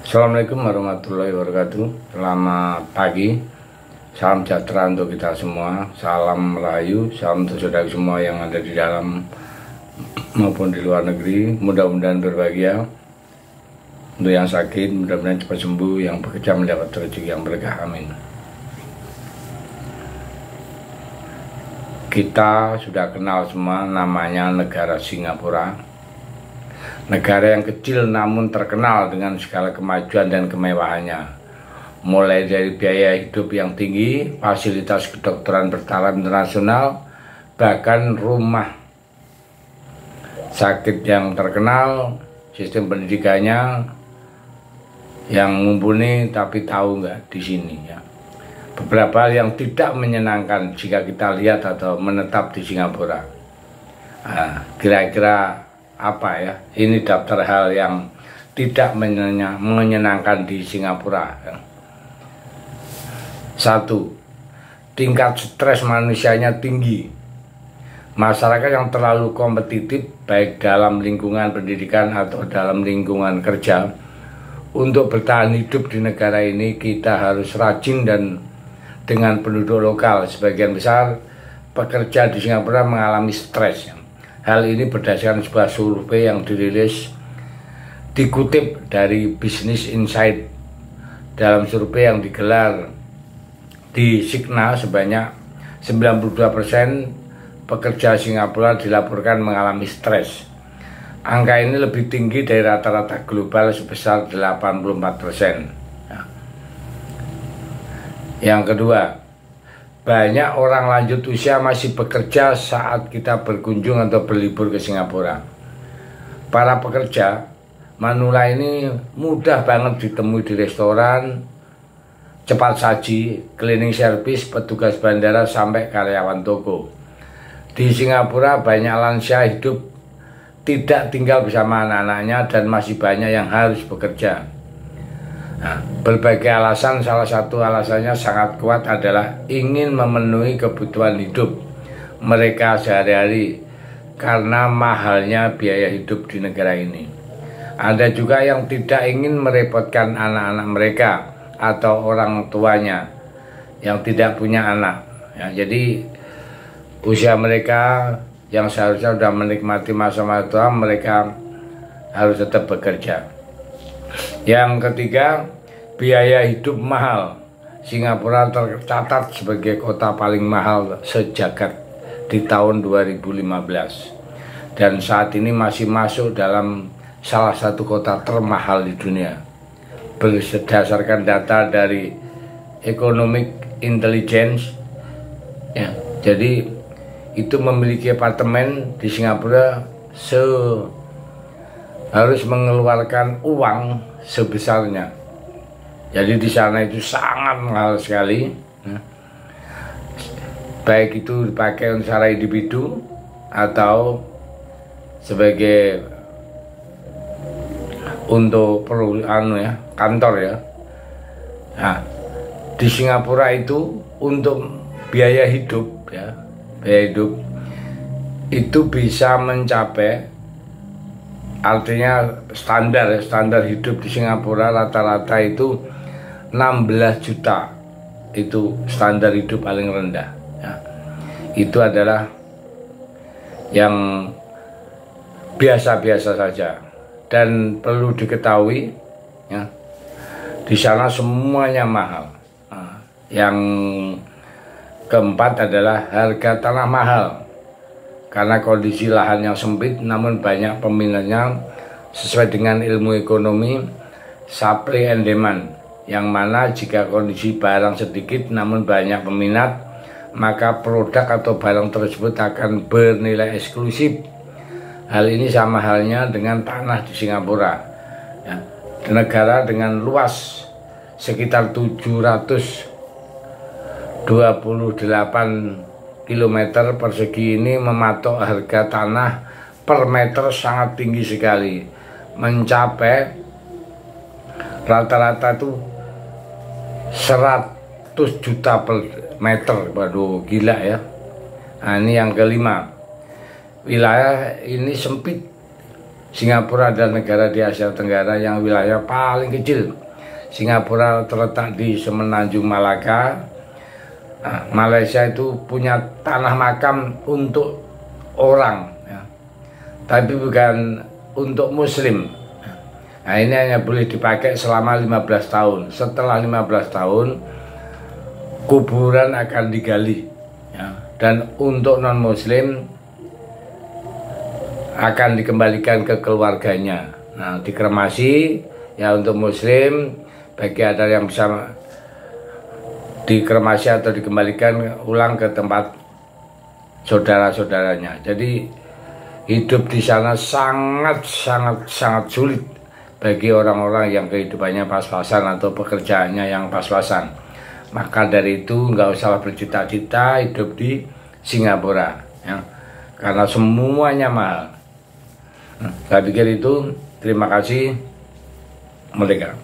Assalamualaikum warahmatullahi wabarakatuh. Selamat pagi, salam sejahtera untuk kita semua. Salam Melayu, salam untuk saudara semua yang ada di dalam maupun di luar negeri. Mudah-mudahan berbahagia. Untuk yang sakit, mudah-mudahan cepat sembuh. Yang bekerja mendapat rezeki yang berkah, amin. Kita sudah kenal semua namanya negara Singapura. Negara yang kecil namun terkenal dengan segala kemajuan dan kemewahannya. Mulai dari biaya hidup yang tinggi, fasilitas kedokteran bertaraf internasional, bahkan rumah sakit yang terkenal, sistem pendidikannya yang mumpuni. Tapi tahu nggak di sini ya, beberapa hal yang tidak menyenangkan jika kita lihat atau menetap di Singapura. Kira-kira apa ya? Ini daftar hal yang tidak menyenangkan di Singapura. 1. Tingkat stres manusianya tinggi. Masyarakat yang terlalu kompetitif baik dalam lingkungan pendidikan atau dalam lingkungan kerja. Untuk bertahan hidup di negara ini kita harus rajin dan dengan penduduk lokal. Sebagian besar pekerja di Singapura mengalami stres. Hal ini berdasarkan sebuah survei yang dikutip dari Business Insight. Dalam survei yang digelar di Sydney, sebanyak 92% pekerja Singapura dilaporkan mengalami stres. Angka ini lebih tinggi dari rata-rata global sebesar 84%. Yang kedua, banyak orang lanjut usia masih bekerja saat kita berkunjung atau berlibur ke Singapura. Para pekerja manula ini mudah banget ditemui di restoran, cepat saji, cleaning service, petugas bandara, sampai karyawan toko. Di Singapura banyak lansia hidup tidak tinggal bersama anak-anaknya dan masih banyak yang harus bekerja. Berbagai alasan, salah satu alasannya sangat kuat adalah ingin memenuhi kebutuhan hidup mereka sehari-hari karena mahalnya biaya hidup di negara ini. Ada juga yang tidak ingin merepotkan anak-anak mereka atau orang tuanya yang tidak punya anak. Jadi usia mereka yang seharusnya sudah menikmati masa-masa tua, mereka harus tetap bekerja. Yang ketiga, biaya hidup mahal. Singapura tercatat sebagai kota paling mahal sejagat di tahun 2015 dan saat ini masih masuk dalam salah satu kota termahal di dunia berdasarkan data dari Economic Intelligence. Jadi itu memiliki apartemen di Singapura harus mengeluarkan uang sebesarnya. Jadi di sana itu sangat mahal sekali. Baik itu dipakai secara individu atau sebagai untuk kantor ya. Di Singapura itu untuk biaya hidup itu bisa mencapai, artinya standar hidup di Singapura rata-rata itu 16 juta. Itu standar hidup paling rendah. Itu adalah yang biasa-biasa saja. Dan perlu diketahui di sana semuanya mahal. Yang keempat adalah harga tanah mahal. Karena kondisi lahan yang sempit namun banyak peminatnya sesuai dengan ilmu ekonomi supply and demand, yang mana jika kondisi barang sedikit namun banyak peminat, maka produk atau barang tersebut akan bernilai eksklusif. Hal ini sama halnya dengan tanah di Singapura. Negara dengan luas sekitar 728 km persegi ini mematok harga tanah per meter sangat tinggi sekali, mencapai rata-rata itu 100 juta per meter. Waduh, gila ya. Ini yang kelima, wilayah ini sempit Singapura adalah negara di Asia Tenggara yang wilayah paling kecil. Singapura terletak di Semenanjung Malaka. Nah, Malaysia itu punya tanah makam untuk orang, ya, tapi bukan untuk Muslim. Nah, ini hanya boleh dipakai selama 15 tahun. Setelah 15 tahun, kuburan akan digali, ya, dan untuk non-Muslim akan dikembalikan ke keluarganya. Nah, dikremasi ya untuk Muslim, bagi ada yang bisa dikremasi atau dikembalikan ulang ke tempat saudara-saudaranya. Jadi hidup di sana sangat sulit bagi orang-orang yang kehidupannya pas-pasan atau pekerjaannya yang pas-pasan. Maka dari itu nggak usah bercita-cita hidup di Singapura, ya, karena semuanya mahal. Saya pikir itu. Terima kasih. Merdeka.